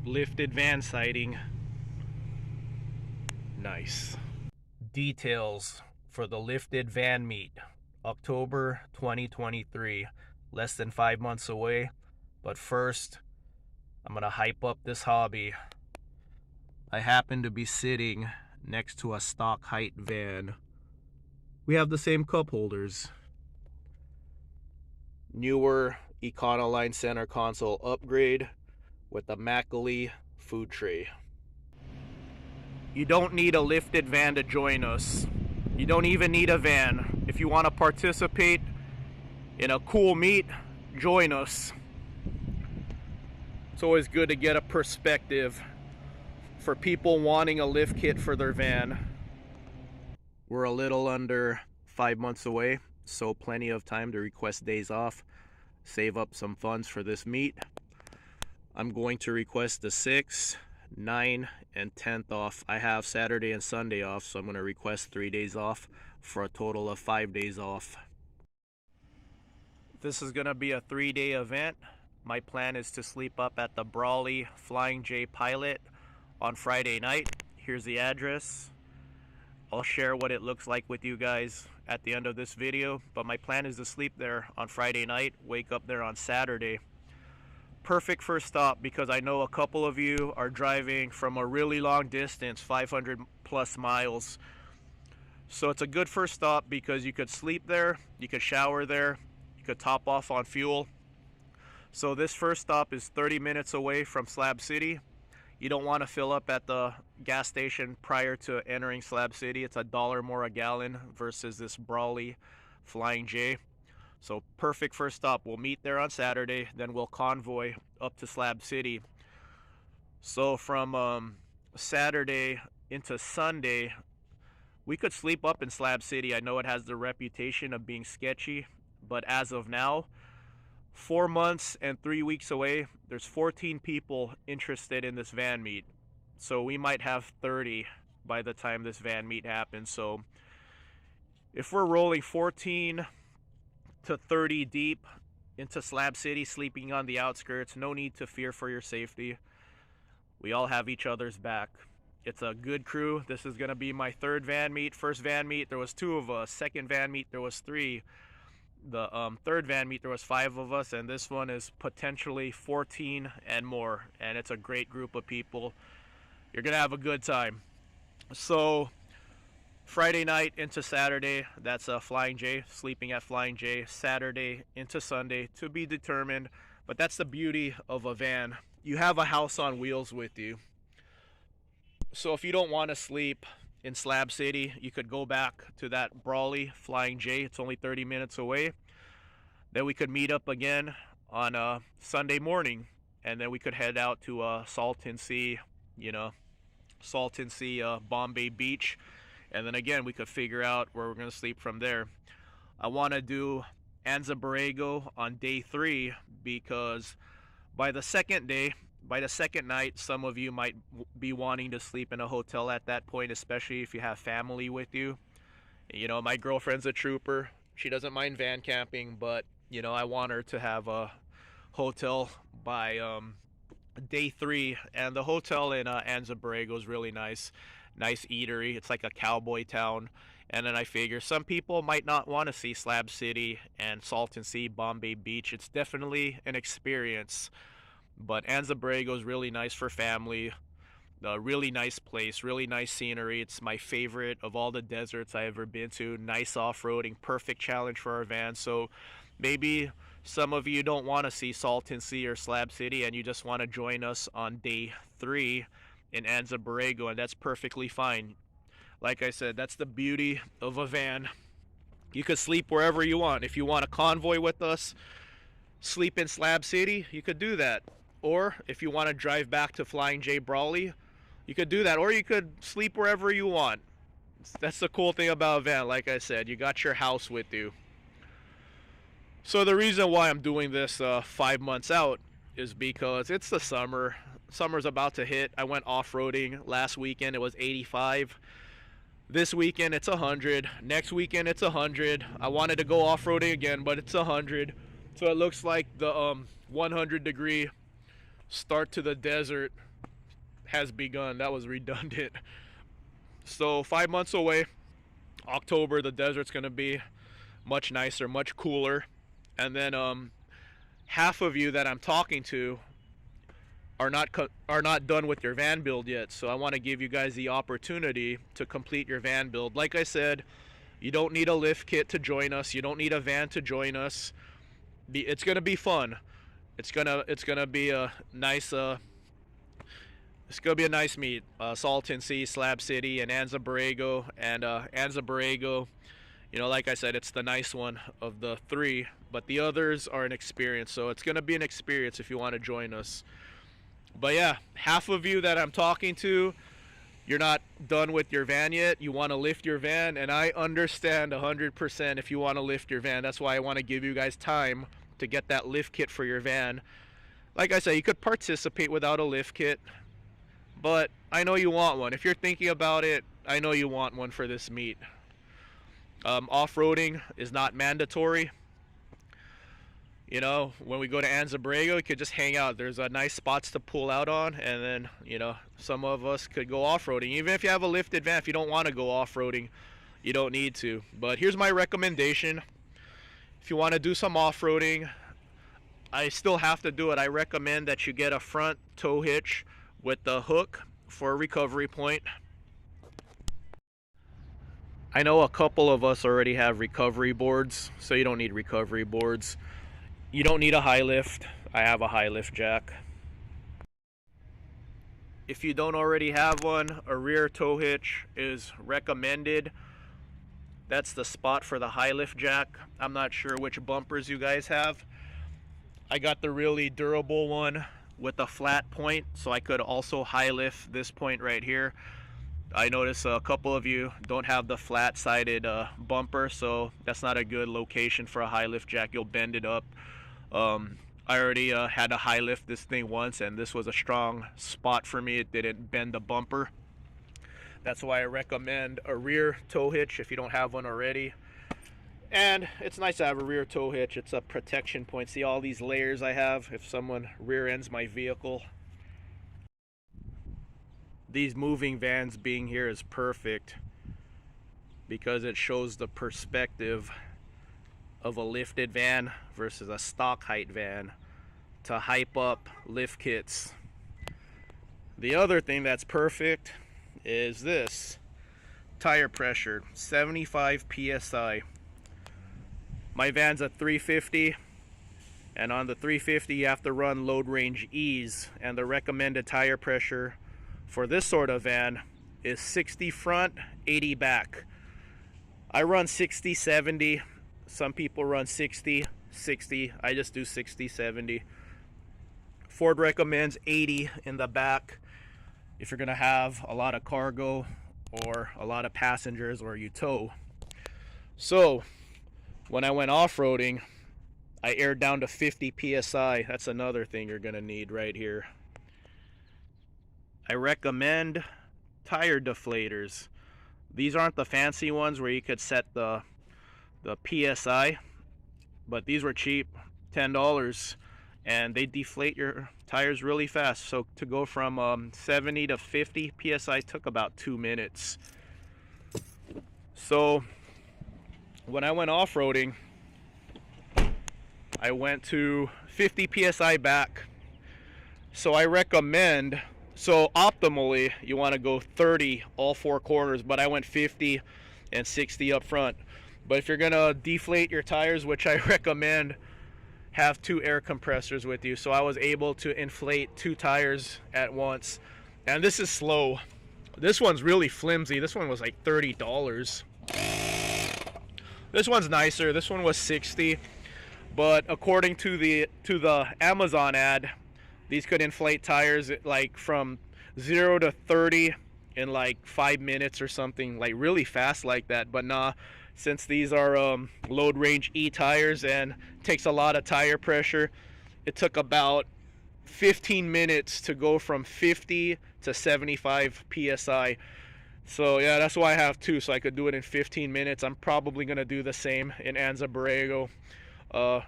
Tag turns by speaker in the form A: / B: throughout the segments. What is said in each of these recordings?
A: Lifted van sighting. Nice. Details for the lifted van meet. October 2023. Less than 5 months away. But first, I'm gonna hype up this hobby. I happen to be sitting next to a stock height van. We have the same cup holders. Newer Econoline center console upgrade with a Macaulay food tray. You don't need a lifted van to join us. You don't even need a van. If you want to participate in a cool meet, join us. It's always good to get a perspective for people wanting a lift kit for their van. We're a little under 5 months away, so plenty of time to request days off, save up some funds for this meet. I'm going to request the 6th, 9th, and 10th off. I have Saturday and Sunday off, so I'm going to request 3 days off for a total of 5 days off. This is going to be a 3-day event. My plan is to sleep up at the Brawley Flying J Pilot on Friday night. Here's the address. I'll share what it looks like with you guys at the end of this video, but my plan is to sleep there on Friday night, wake up there on Saturday. Perfect first stop because I know a couple of you are driving from a really long distance, 500 plus miles. So it's a good first stop because you could sleep there, you could shower there, you could top off on fuel. So this first stop is 30 minutes away from Slab City. You don't want to fill up at the gas station prior to entering Slab City. It's $1 more a gallon versus this Brawley Flying J. So perfect first stop. We'll meet there on Saturday, then we'll convoy up to Slab City. So from Saturday into Sunday, we could sleep up in Slab City. I know it has the reputation of being sketchy, but as of now, 4 months and 3 weeks away, there's 14 people interested in this van meet. So we might have 30 by the time this van meet happens. So if we're rolling 14 to 30 deep into Slab City, sleeping on the outskirts, no need to fear for your safety. We all have each other's back. It's a good crew. This is going to be my 3rd van meet. First van meet, there was 2 of us. Second van meet, there was 3. The 3rd van meet, there was 5 of us, and this one is potentially 14 and more, and it's a great group of people. You're gonna have a good time. So Friday night into Saturday, that's a Flying J, sleeping at Flying J. Saturday into Sunday, to be determined, but that's the beauty of a van. You have a house on wheels with you. So if you don't want to sleep in Slab City, you could go back to that Brawley Flying J. It's only 30 minutes away. Then we could meet up again on a Sunday morning, and then we could head out to Salton Sea, Salton Sea, Bombay Beach, and then again we could figure out where we're going to sleep from there. I want to do Anza Borrego on day 3 because by the second night, some of you might be wanting to sleep in a hotel at that point, especially if you have family with you. My girlfriend's a trooper. She doesn't mind van camping, but, I want her to have a hotel by day 3. And the hotel in Anza Borrego is really nice. Nice eatery. It's like a cowboy town. And then I figure some people might not want to see Slab City and Salton Sea, Bombay Beach. It's definitely an experience. But Anza Borrego is really nice for family. A really nice place, really nice scenery. It's my favorite of all the deserts I've ever been to. Nice off-roading, perfect challenge for our van. So maybe some of you don't want to see Salton Sea or Slab City and you just want to join us on day 3 in Anza Borrego, and that's perfectly fine. Like I said, that's the beauty of a van. You could sleep wherever you want. If you want to convoy with us, sleep in Slab City, you could do that. Or if you want to drive back to Flying J Brawley, you could do that. Or you could sleep wherever you want. That's the cool thing about a van. Like I said, you got your house with you. So the reason why I'm doing this 5 months out is because it's the summer. Summer's about to hit. I went off-roading last weekend. It was 85. This weekend it's 100. Next weekend it's 100. I wanted to go off-roading again, but it's 100. So it looks like the 100-degree start to the desert has begun. That was redundant. So 5 months away, October, the desert's going to be much nicer, much cooler. And then half of you that I'm talking to are not done with your van build yet. So I want to give you guys the opportunity to complete your van build. Like I said, you don't need a lift kit to join us. You don't need a van to join us. It's going to be fun. It's gonna be a nice it's gonna be a nice meet. Salton Sea, Slab City, and Anza Borrego. And Anza Borrego, you know, like I said, it's the nice one of the three, but the others are an experience. So it's gonna be an experience if you want to join us. But yeah, half of you that I'm talking to, you're not done with your van yet. You want to lift your van, and I understand 100% if you want to lift your van. That's why I want to give you guys time to get that lift kit for your van. Like I said, you could participate without a lift kit, but I know you want one. If you're thinking about it, I know you want one for this meet. Off-roading is not mandatory. You know, when we go to Anza Borrego, you could just hang out. There's nice spots to pull out on, and then, you know, some of us could go off-roading. Even if you have a lifted van, if you don't want to go off-roading, you don't need to. But here's my recommendation. If you want to do some off-roading, I still have to do it. I recommend that you get a front tow hitch with the hook for a recovery point. I know a couple of us already have recovery boards, so you don't need recovery boards. You don't need a high lift. I have a high lift jack. If you don't already have one, a rear tow hitch is recommended. That's the spot for the high lift jack. I'm not sure which bumpers you guys have. I got the really durable one with a flat point, so I could also high lift this point right here. I notice a couple of you don't have the flat sided bumper, so that's not a good location for a high lift jack. You'll bend it up. I already had to high lift this thing once, and this was a strong spot for me. It didn't bend the bumper. That's why I recommend a rear tow hitch if you don't have one already. And it's nice to have a rear tow hitch. It's a protection point. See all these layers I have if someone rear ends my vehicle. These moving vans being here is perfect because it shows the perspective of a lifted van versus a stock height van to hype up lift kits. The other thing that's perfect is this tire pressure, 75 psi. My van's a 350, and on the 350 you have to run load range ease, and the recommended tire pressure for this sort of van is 60 front, 80 back. I run 60, 70. Some people run 60, 60. I just do 60, 70. Ford recommends 80 in the back if you're gonna have a lot of cargo or a lot of passengers or you tow. So when I went off-roading, I aired down to 50 psi. That's another thing you're gonna need right here. I recommend tire deflators. These aren't the fancy ones where you could set the PSI, but these were cheap, $10, and they deflate your tires really fast. So to go from 70 to 50 PSI took about 2 minutes. So when I went off-roading, I went to 50 PSI back. So I recommend, so optimally you want to go 30 all four corners, but I went 50 and 60 up front. But if you're gonna deflate your tires, which I recommend, have 2 air compressors with you. So I was able to inflate 2 tires at once. And this is slow. This one's really flimsy. This one was like $30. This one's nicer. This one was 60. But according to the Amazon ad, these could inflate tires like from 0 to 30 in like 5 minutes or something, like really fast like that. But nah, since these are load range E tires and takes a lot of tire pressure, it took about 15 minutes to go from 50 to 75 psi. So yeah, that's why I have 2, so I could do it in 15 minutes. I'm probably gonna do the same in Anza Borrego.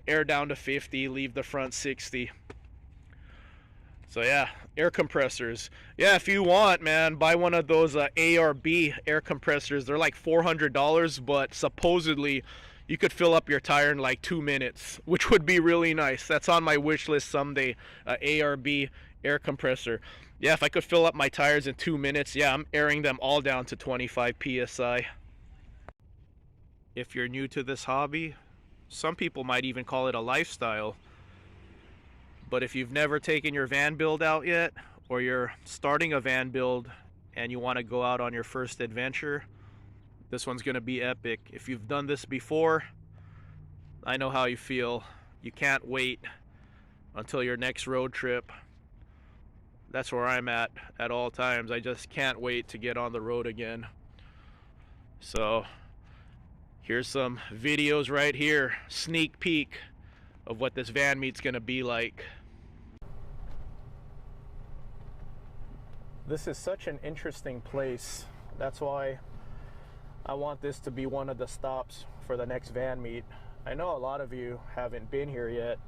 A: Air down to 50, leave the front 60. So yeah, air compressors. Yeah, if you want, man, buy one of those ARB air compressors. They're like $400, but supposedly you could fill up your tire in like 2 minutes, which would be really nice. That's on my wish list someday, ARB air compressor. Yeah, if I could fill up my tires in 2 minutes, yeah, I'm airing them all down to 25 PSI. If you're new to this hobby, some people might even call it a lifestyle. But if you've never taken your van build out yet, or you're starting a van build and you want to go out on your first adventure, this one's going to be epic. If you've done this before, I know how you feel. You can't wait until your next road trip. That's where I'm at all times. I just can't wait to get on the road again. So here's some videos right here, sneak peek of what this van meet's gonna be like. This is such an interesting place. That's why I want this to be one of the stops for the next van meet. I know a lot of you haven't been here yet.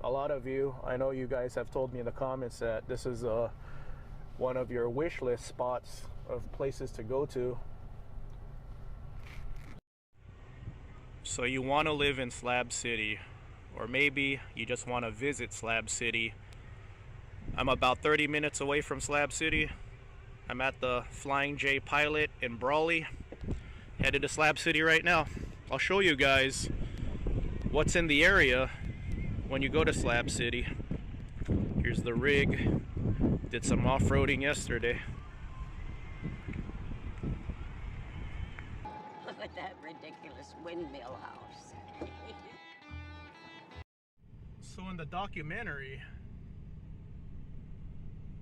A: A lot of you, I know you guys have told me in the comments that this is one of your wish list spots of places to go to. So you want to live in Slab City, or maybe you just want to visit Slab City. I'm about 30 minutes away from Slab City. I'm at the Flying J Pilot in Brawley, headed to Slab City right now. I'll show you guys what's in the area when you go to Slab City. Here's the rig. Did some off-roading yesterday.
B: Look at that ridiculous windmill house.
A: So in the documentary,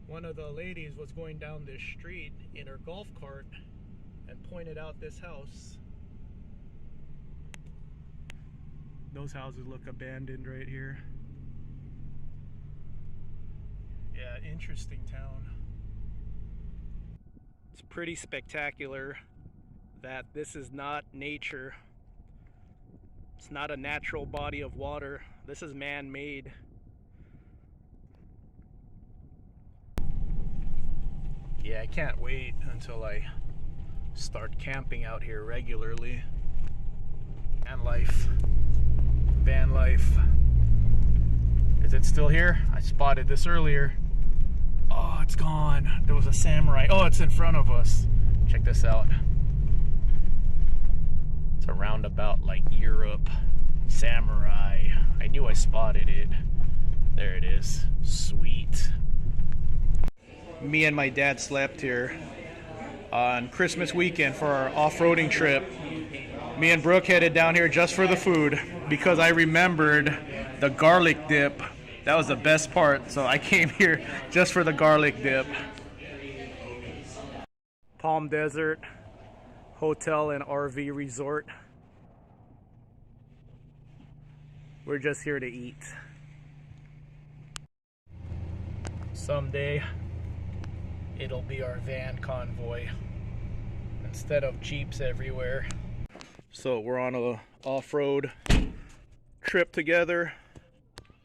A: one of the ladies was going down this street in her golf cart and pointed out this house. Those houses look abandoned right here. Yeah, interesting town. It's pretty spectacular that this is not nature. It's not a natural body of water. This is man-made. Yeah, I can't wait until I start camping out here regularly. Van life. Van life. Is it still here? I spotted this earlier. Oh, it's gone. There was a samurai. Oh, it's in front of us. Check this out. It's a roundabout like Europe. Samurai. I knew I spotted it. There it is. Sweet. Me and my dad slept here on Christmas weekend for our off-roading trip. Me and Brooke headed down here just for the food because I remembered the garlic dip. That was the best part, so I came here just for the garlic dip. Palm Desert Hotel and RV Resort. We're just here to eat. Someday it'll be our van convoy instead of Jeeps everywhere. So we're on a off-road trip together.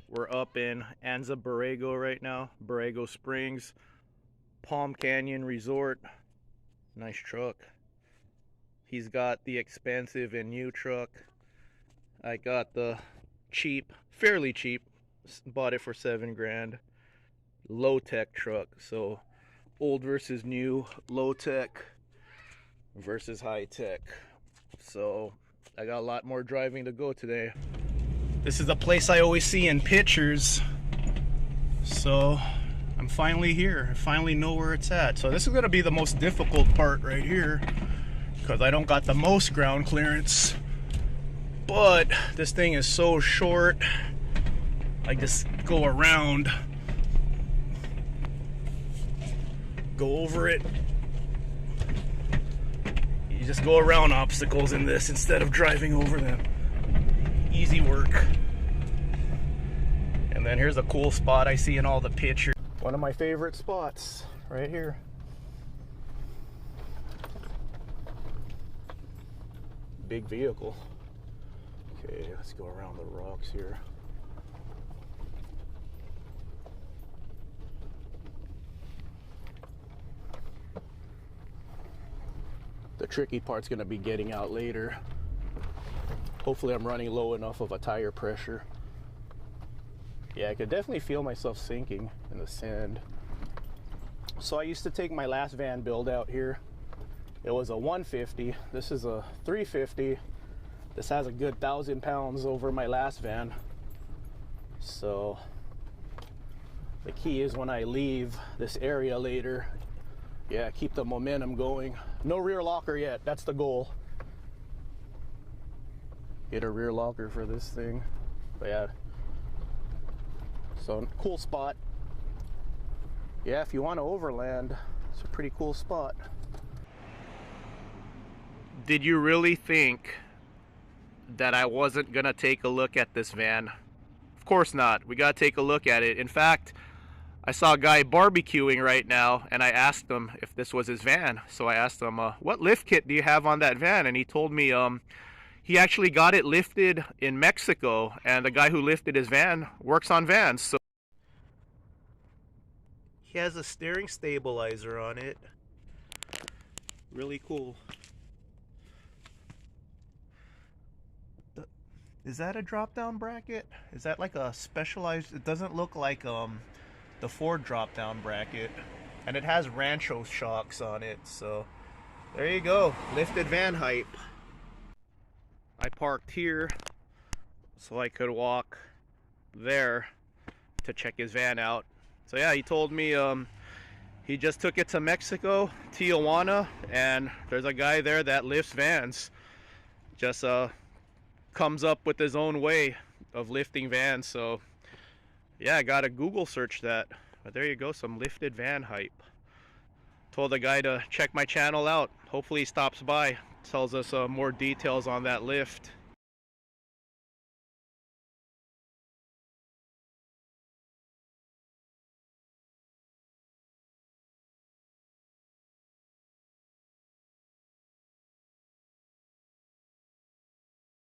A: We're up in Anza, Borrego right now. Borrego Springs, Palm Canyon Resort. Nice truck. He's got the expensive and new truck. I got the cheap, fairly cheap, bought it for $7 grand. Low-tech truck, so old versus new, low-tech versus high-tech. So I got a lot more driving to go today. This is a place I always see in pictures, so I'm finally here. I finally know where it's at. So this is going to be the most difficult part right here because I don't got the most ground clearance, but this thing is so short. I just go around, go over it. You just go around obstacles in this instead of driving over them. Easy work. And then here's a cool spot I see in all the pictures. One of my favorite spots right here. Big vehicle. Okay, let's go around the rocks here. tricky part's gonna be getting out later. Hopefully I'm running low enough of a tire pressure. Yeah, I could definitely feel myself sinking in the sand. So I used to take my last van build out here. It was a 150. This is a 350. This has a good 1,000 pounds over my last van. So the key is when I leave this area later, yeah, keep the momentum going. No rear locker yet, that's the goal. Get a rear locker for this thing. But yeah, so cool spot. Yeah, if you want to overland, it's a pretty cool spot. Did you really think that I wasn't gonna take a look at this van? Of course not. We gotta take a look at it. In fact, I saw a guy barbecuing right now, and I asked him if this was his van. So I asked him, what lift kit do you have on that van? And he told me he actually got it lifted in Mexico, and the guy who lifted his van works on vans. So he has a steering stabilizer on it. Really cool. Is that a drop-down bracket? Is that like a specialized? It doesn't look like the Ford drop-down bracket. And it has Rancho shocks on it, so there you go. Lifted van hype. I parked here so I could walk there to check his van out. So yeah, he told me he just took it to Mexico, Tijuana, and there's a guy there that lifts vans. Just comes up with his own way of lifting vans. So yeah, I gotta Google search that. But there you go, some lifted van hype. Told the guy to check my channel out. Hopefully he stops by, tells us more details on that lift.